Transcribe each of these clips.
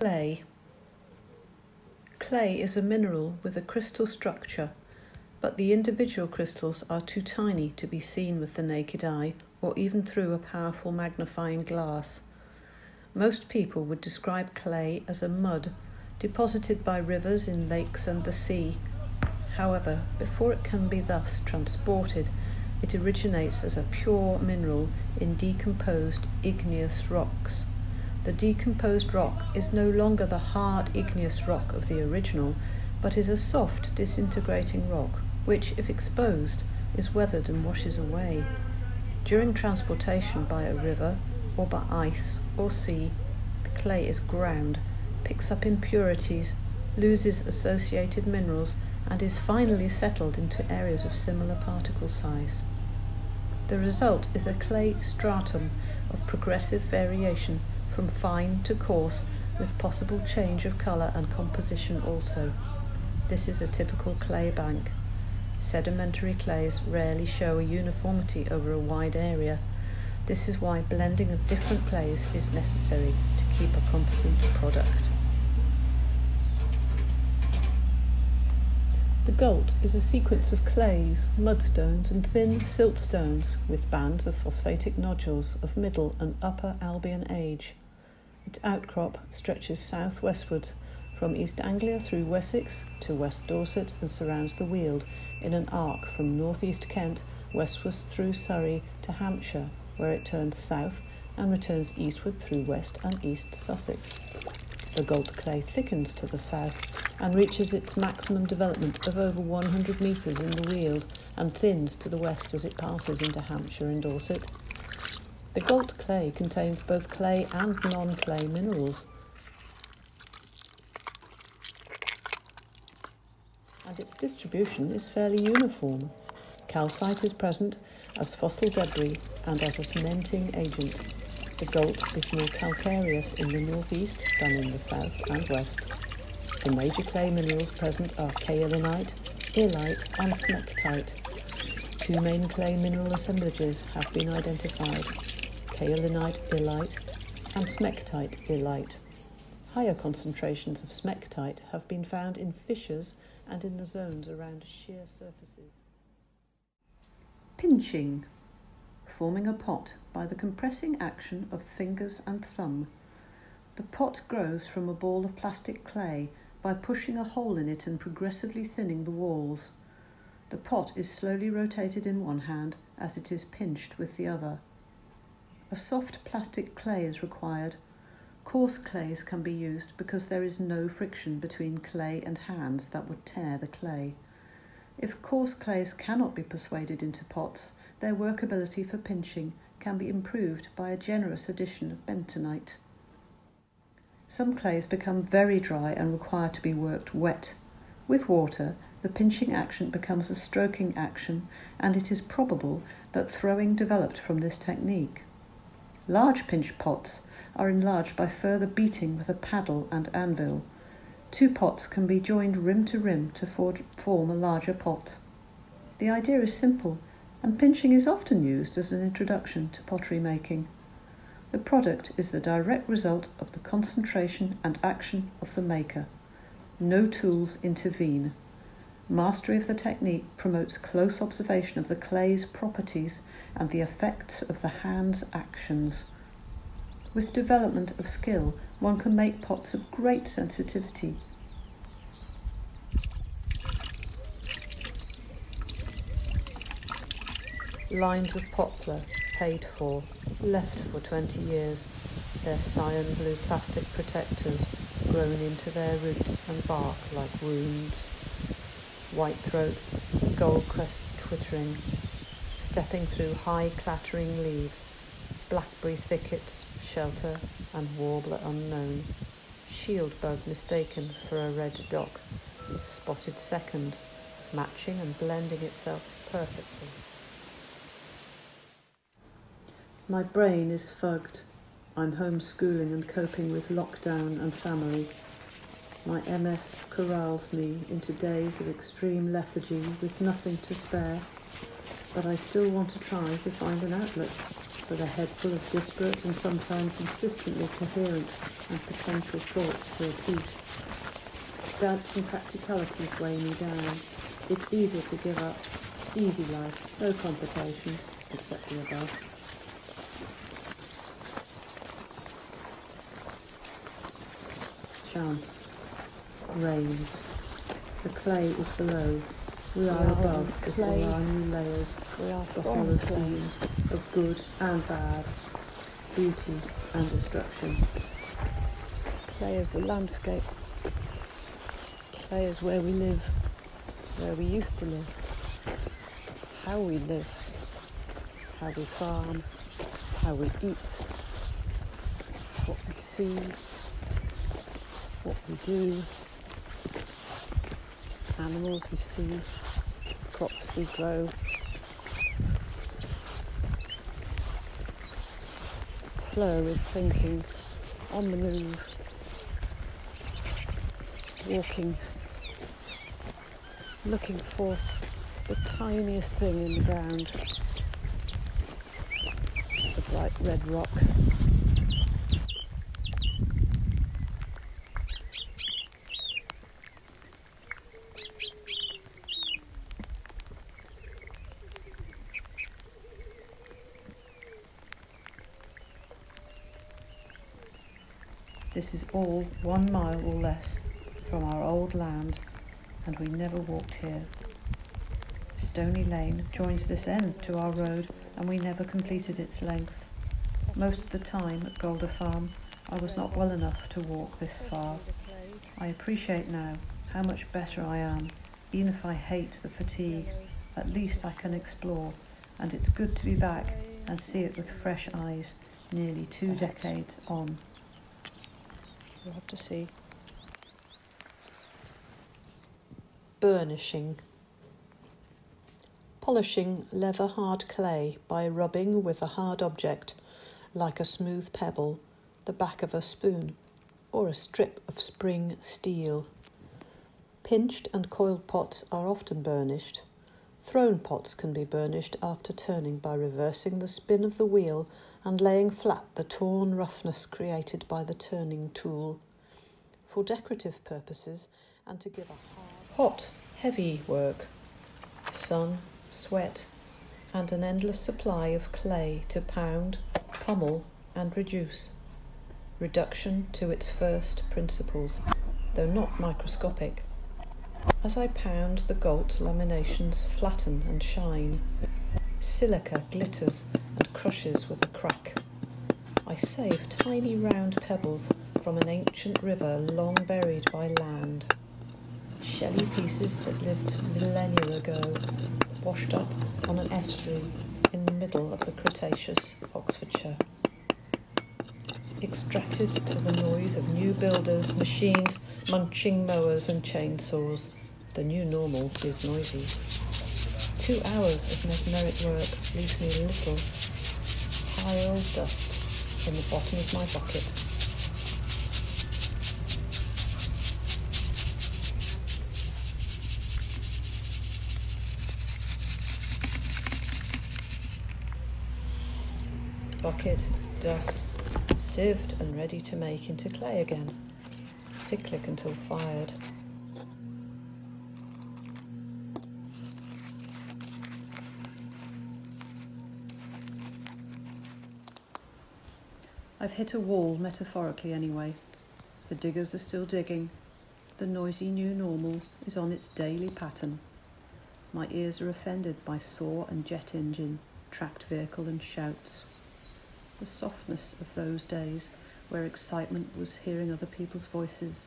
Clay. Clay is a mineral with a crystal structure, but the individual crystals are too tiny to be seen with the naked eye or even through a powerful magnifying glass. Most people would describe clay as a mud deposited by rivers in lakes and the sea. However, before it can be thus transported, it originates as a pure mineral in decomposed igneous rocks. The decomposed rock is no longer the hard igneous rock of the original, but is a soft disintegrating rock, which, if exposed, is weathered and washes away. During transportation by a river, or by ice or sea, the clay is ground, picks up impurities, loses associated minerals, and is finally settled into areas of similar particle size. The result is a clay stratum of progressive variation from fine to coarse, with possible change of colour and composition also. This is a typical clay bank. Sedimentary clays rarely show a uniformity over a wide area. This is why blending of different clays is necessary to keep a constant product. The gault is a sequence of clays, mudstones and thin siltstones with bands of phosphatic nodules of middle and upper Albian age. Its outcrop stretches south-westward from East Anglia through Wessex to West Dorset and surrounds the Weald in an arc from northeast Kent westwards through Surrey to Hampshire, where it turns south and returns eastward through West and East Sussex. The gault clay thickens to the south and reaches its maximum development of over 100 metres in the Weald and thins to the west as it passes into Hampshire and Dorset. The gault clay contains both clay and non-clay minerals, and its distribution is fairly uniform. Calcite is present as fossil debris and as a cementing agent. The gault is more calcareous in the northeast than in the south and west. The major clay minerals present are kaolinite, illite and smectite. Two main clay mineral assemblages have been identified: kaolinite illite and smectite illite. Higher concentrations of smectite have been found in fissures and in the zones around shear surfaces. Pinching. Forming a pot by the compressing action of fingers and thumb. The pot grows from a ball of plastic clay by pushing a hole in it and progressively thinning the walls. The pot is slowly rotated in one hand as it is pinched with the other. A soft plastic clay is required. Coarse clays can be used because there is no friction between clay and hands that would tear the clay. If coarse clays cannot be persuaded into pots, their workability for pinching can be improved by a generous addition of bentonite. Some clays become very dry and require to be worked wet. With water, the pinching action becomes a stroking action, and it is probable that throwing developed from this technique. Large pinch pots are enlarged by further beating with a paddle and anvil. Two pots can be joined rim to rim to form a larger pot. The idea is simple, and pinching is often used as an introduction to pottery making. The product is the direct result of the concentration and action of the maker. No tools intervene. Mastery of the technique promotes close observation of the clay's properties and the effects of the hand's actions. With development of skill, one can make pots of great sensitivity. Lines of poplar, paid for, left for 20 years, their cyan blue plastic protectors grown into their roots and bark like wounds. Whitethroat, goldcrest twittering, stepping through high clattering leaves, blackberry thickets, shelter and warbler unknown, shieldbug mistaken for a red dock, spotted second, matching and blending itself perfectly. My brain is fugged. I'm homeschooling and coping with lockdown and family. My MS corrals me into days of extreme lethargy with nothing to spare, but I still want to try to find an outlet. with a head full of disparate and sometimes insistently coherent and potential thoughts for a piece. Doubts and practicalities weigh me down. It's easier to give up. Easy life, no complications, except the above. Chance. Rain. The clay is below. We are above with all our new layers. We are The from whole clay. scene of good and bad, beauty and destruction. Clay is the landscape. Clay is where we live, where we used to live, how we live, how we farm, how we eat, what we see, what we do, animals we see, crops we grow. Flow is thinking, on the move, walking, looking for the tiniest thing in the ground, the bright red rock. This is all 1 mile or less from our old land, and we never walked here. Stony Lane joins this end to our road, and we never completed its length. Most of the time at Golder Farm, I was not well enough to walk this far. I appreciate now how much better I am. Even if I hate the fatigue, at least I can explore, and it's good to be back and see it with fresh eyes, nearly 2 decades on. We'll have to see. Burnishing. Polishing leather-hard clay by rubbing with a hard object, like a smooth pebble, the back of a spoon, or a strip of spring steel. Pinched and coiled pots are often burnished. Thrown pots can be burnished after turning by reversing the spin of the wheel and laying flat the torn roughness created by the turning tool. For decorative purposes and to give a hot, heavy work. Sun, sweat, and an endless supply of clay to pound, pummel, and reduce. Reduction to its first principles, though not microscopic. As I pound, the Gault laminations flatten and shine. Silica glitters and crushes with a crack. I save tiny round pebbles from an ancient river long buried by land. Shelly pieces that lived millennia ago, washed up on an estuary in the middle of the Cretaceous, Oxfordshire. Extracted to the noise of new builders, machines, munching mowers and chainsaws. The new normal is noisy. 2 hours of mesmeric work leaves me a little pile dust in the bottom of my bucket. Bucket, dust, sieved and ready to make into clay again. Cyclic until fired. I've hit a wall, metaphorically anyway. The diggers are still digging. The noisy new normal is on its daily pattern. My ears are offended by saw and jet engine, tracked vehicle and shouts. The softness of those days where excitement was hearing other people's voices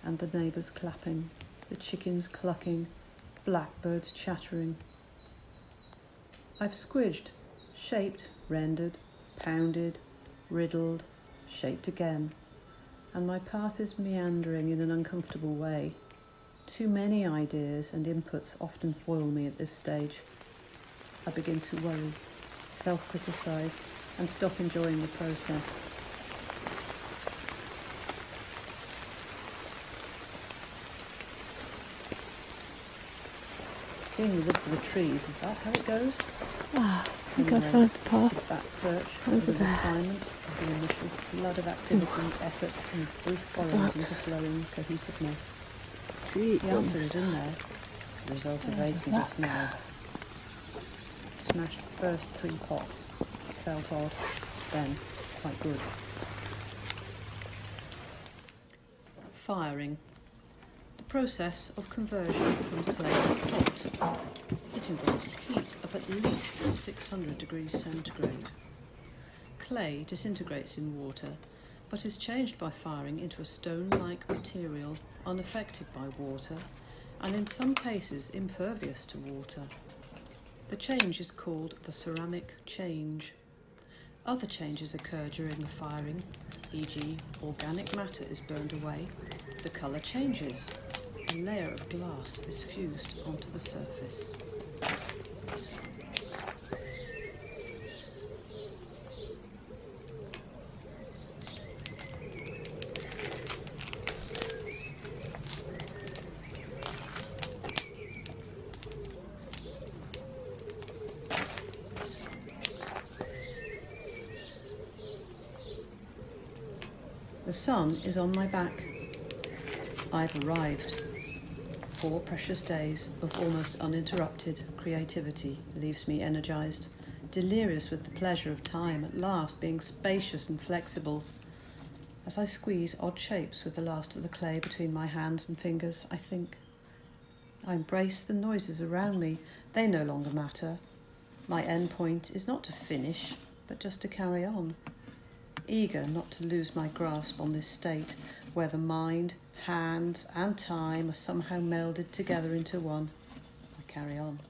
and the neighbours clapping, the chickens clucking, blackbirds chattering. I've squidged, shaped, rendered, pounded, riddled, shaped again, and my path is meandering in an uncomfortable way. Too many ideas and inputs often foil me at this stage. I begin to worry, self-criticise, and stop enjoying the process. Seeing the wood for the trees, is that how it goes? I think I Anyway, found the It's path. that search for Over the there. refinement of the initial flood of activity, efforts and brief follows into flowing cohesiveness. Deep The answer ones. is in there. The result evades me just now. Smashed first 3 pots. Felt odd, then quite good. Firing. The process of conversion from clay to pot. It involves heat of at least 600 degrees centigrade. Clay disintegrates in water, but is changed by firing into a stone-like material unaffected by water, and in some cases impervious to water. The change is called the ceramic change. Other changes occur during the firing, e.g. organic matter is burned away, the colour changes, a layer of glass is fused onto the surface. The sun is on my back. I've arrived. 4 precious days of almost uninterrupted creativity leaves me energised, delirious with the pleasure of time at last being spacious and flexible. As I squeeze odd shapes with the last of the clay between my hands and fingers, I think. I embrace the noises around me. They no longer matter. My end point is not to finish, but just to carry on. Eager not to lose my grasp on this state where the mind, hands and time are somehow melded together into one. I carry on.